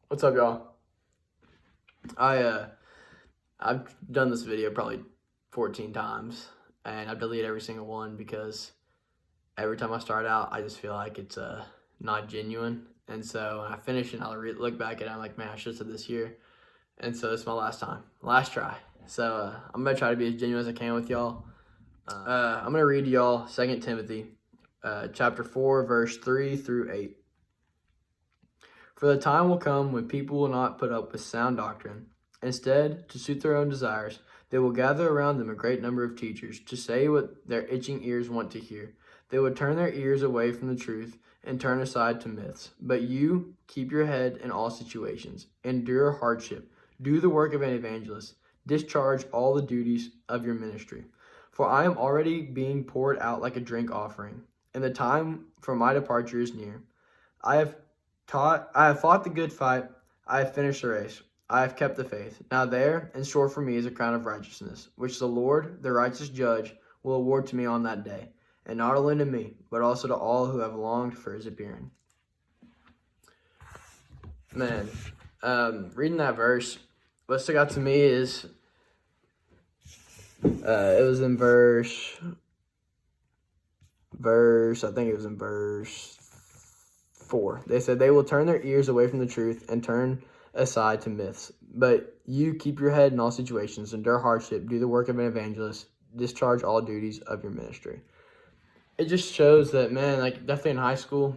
What's up, y'all? I've done this video probably 14 times, and I've deleted every single one because every time I start out, I just feel like it's not genuine. And so when I finish it, I'll look back at it, I'm like, man, I should have said this here. And so it's my last time, last try. So I'm gonna try to be as genuine as I can with y'all. I'm gonna read to y'all 2 Timothy, chapter 4, verse 3 through 8. For the time will come when people will not put up with sound doctrine. Instead, to suit their own desires, they will gather around them a great number of teachers to say what their itching ears want to hear. They will turn their ears away from the truth and turn aside to myths. But you, keep your head in all situations, endure hardship, do the work of an evangelist, discharge all the duties of your ministry. For I am already being poured out like a drink offering, and the time for my departure is near. I have fought the good fight, I have finished the race, I have kept the faith. Now there, in store for me, is a crown of righteousness, which the Lord, the righteous judge, will award to me on that day, and not only to me, but also to all who have longed for his appearing. Man, reading that verse, what stuck out to me is, it was in verse, I think it was in verse 4. They said, they will turn their ears away from the truth and turn aside to myths. But you keep your head in all situations, endure hardship, do the work of an evangelist, discharge all duties of your ministry. It just shows that, man, like definitely in high school,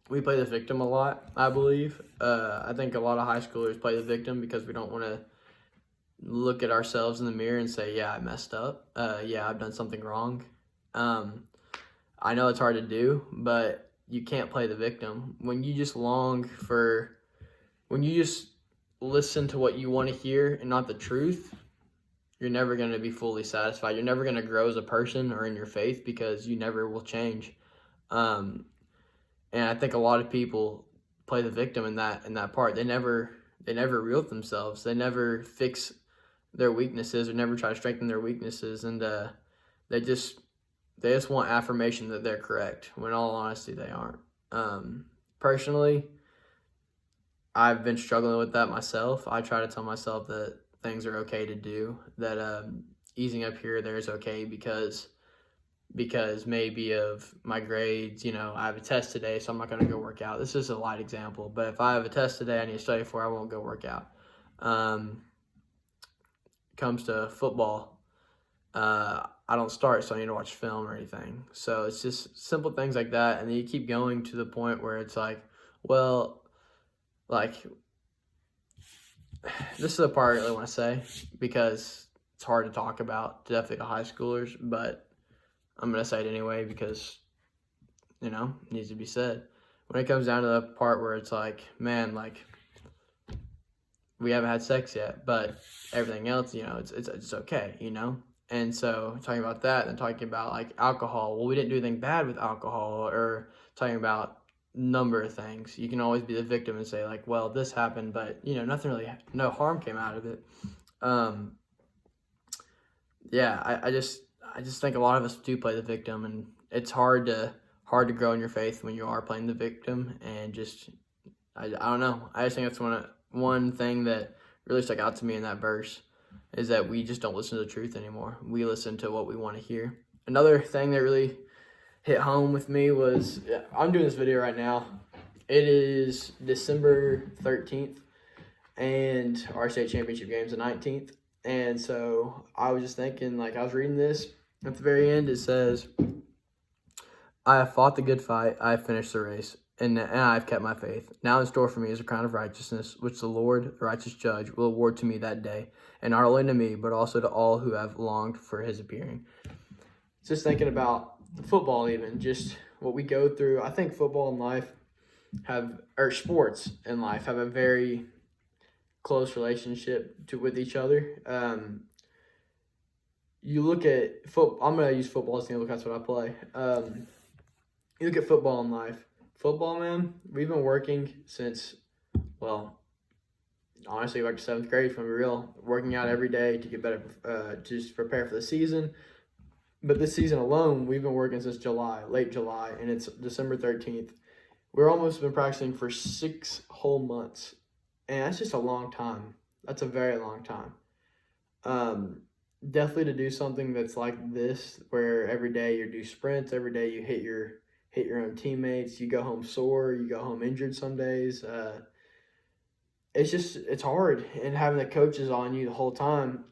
we play the victim a lot, I believe. I think a lot of high schoolers play the victim because we don't want to look at ourselves in the mirror and say, yeah, I messed up. Yeah, I've done something wrong. I know it's hard to do, but you can't play the victim. When you just listen to what you want to hear and not the truth, you're never going to be fully satisfied. You're never going to grow as a person or in your faith because you never will change. And I think a lot of people play the victim in that part. They never reel with themselves. They never fix their weaknesses or never try to strengthen their weaknesses, and they just want affirmation that they're correct, when in all honesty, they aren't. Personally, I've been struggling with that myself. I try to tell myself that things are okay to do, that easing up here or there is okay because maybe of my grades, I have a test today, so I'm not going to go work out. This is a light example, but if I have a test today I need to study for, I won't go work out. Comes to football, I don't start, so I need to watch film or anything. So it's just simple things like that, and then you keep going to the point where it's like, well, like, this is the part I really want to say because it's hard to talk about, definitely to high schoolers, but I'm going to say it anyway because, it needs to be said. When it comes down to the part where it's like, man, like, we haven't had sex yet, but everything else, it's okay, And so talking about that and talking about like alcohol, well, we didn't do anything bad with alcohol, or talking about number of things. You can always be the victim and say like, well, this happened, but nothing really, no harm came out of it. Yeah, I just think a lot of us do play the victim, and it's hard to grow in your faith when you are playing the victim. And just, I don't know. I just think that's one thing that really stuck out to me in that verse, is that we just don't listen to the truth anymore. We listen to what we want to hear. Another thing that really hit home with me was, I'm doing this video right now. It is December 13th, and our state championship game's the 19th. And so I was just thinking, like, I was reading this. At the very end, it says, I have fought the good fight, I have finished the race, and I have kept my faith. Now in store for me is a crown of righteousness, which the Lord, the righteous judge, will award to me that day, and not only to me, but also to all who have longed for his appearing. Just thinking about football, even, just what we go through. I think football and life sports in life have a very close relationship with each other. You look at football. I'm going to use football as an example because that's what I play. You look at football in life. Football, man, we've been working since, well, honestly, like 7th grade, from real, working out every day to get better, to just prepare for the season. But this season alone, we've been working since late July, and it's December 13th. We're almost been practicing for 6 whole months. And that's just a long time. That's a very long time. Definitely to do something that's like this, where every day you do sprints, every day you hit your own teammates, you go home sore, you go home injured some days. It's hard, and having the coaches on you the whole time,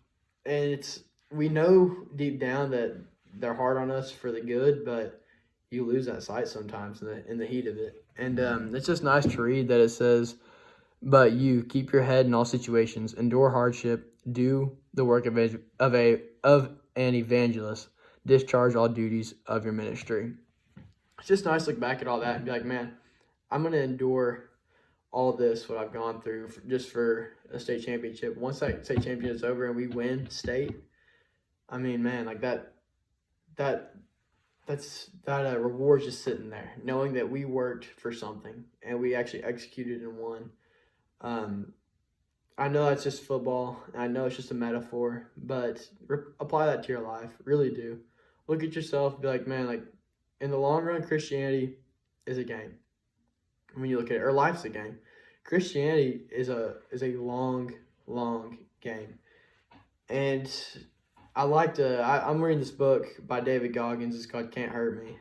and we know deep down that they're hard on us for the good, but you lose that sight sometimes in the heat of it. And it's just nice to read that it says, "But you keep your head in all situations, endure hardship, do the work of an evangelist, discharge all duties of your ministry." It's just nice to look back at all that and be like, man, I'm gonna endure all this, what I've gone through, just for a state championship. Once that state championship is over and we win state, I mean, man, like that reward's just sitting there, knowing that we worked for something and we actually executed and won. I know that's just football, and I know it's just a metaphor, but apply that to your life. Really do. Look at yourself and be like, man, like, in the long run, Christianity is a game. When you look at it, or life's a game. Christianity is a long, long game. And I'm reading this book by David Goggins. It's called Can't Hurt Me.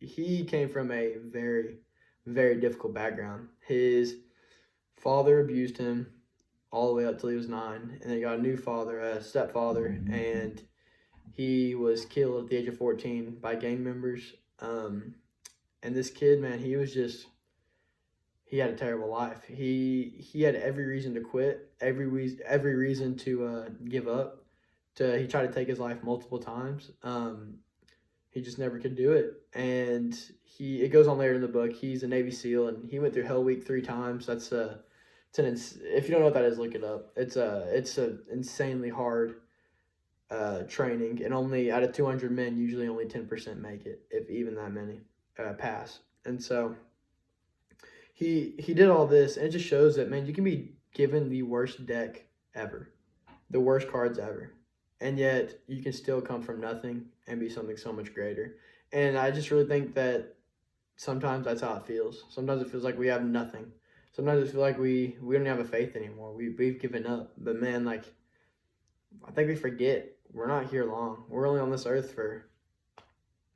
He came from a very, very difficult background. His father abused him all the way up till he was 9, and then he got a new father, a stepfather, and he was killed at the age of 14 by gang members. And this kid, man, he had a terrible life. He had every reason to quit, every reason to give up. He tried to take his life multiple times. He just never could do it. And it goes on later in the book. He's a Navy SEAL, and he went through Hell Week 3 times. If you don't know what that is, look it up. It's a insanely hard training, and only out of 200 men, usually only 10% make it, if even that many pass. And so he did all this, and it just shows that, man, you can be given the worst deck ever, the worst cards ever, and yet you can still come from nothing and be something so much greater. And I just really think that sometimes that's how it feels. Sometimes it feels like we have nothing. Sometimes it feels like we don't have a faith anymore. We've given up. But man, like, I think we forget we're not here long. We're only on this earth for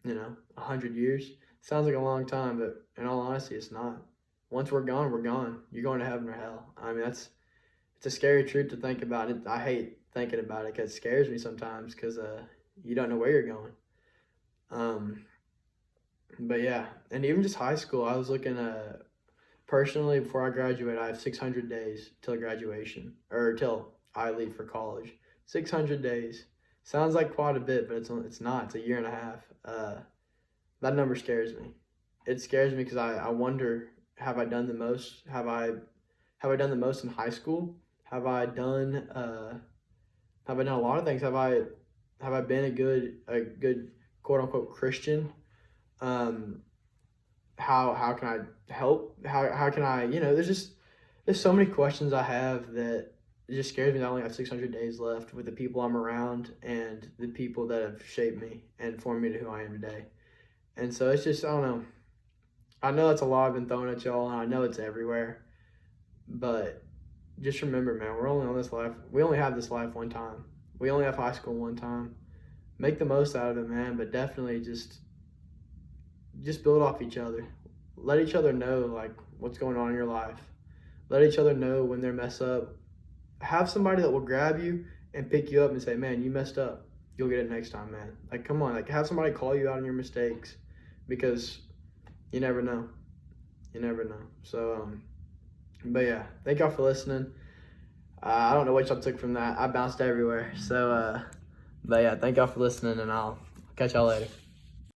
100 years. Sounds like a long time, but in all honesty, it's not. Once we're gone, we're gone. You're going to heaven or hell. I mean, it's a scary truth to think about. I hate thinking about it because it scares me sometimes because you don't know where you're going. But yeah, and even just high school, I was looking at, personally, before I graduate, I have 600 days till graduation, or till I leave for college. 600 days. Sounds like quite a bit, but it's not. It's a year and a half. That number scares me. It scares me because I wonder, have I done the most? Have I done the most in high school? Have I done a lot of things? Have I been a good quote unquote Christian? How can I help? How can I, there's so many questions I have that it just scares me that I only have 600 days left with the people I'm around and the people that have shaped me and formed me to who I am today. And so it's just, I don't know. I know that's a lot I've been throwing at y'all, and I know it's everywhere. But just remember, man, we're only on this life. We only have this life one time. We only have high school one time. Make the most out of it, man, but definitely just build off each other. Let each other know, like, what's going on in your life. Let each other know when they're messed up. Have somebody that will grab you and pick you up and say, man, you messed up. You'll get it next time, man. Like, come on. Like, have somebody call you out on your mistakes because you never know. You never know. So, but yeah, thank y'all for listening. I don't know what y'all took from that. I bounced everywhere. So, but yeah, thank y'all for listening, and I'll catch y'all later.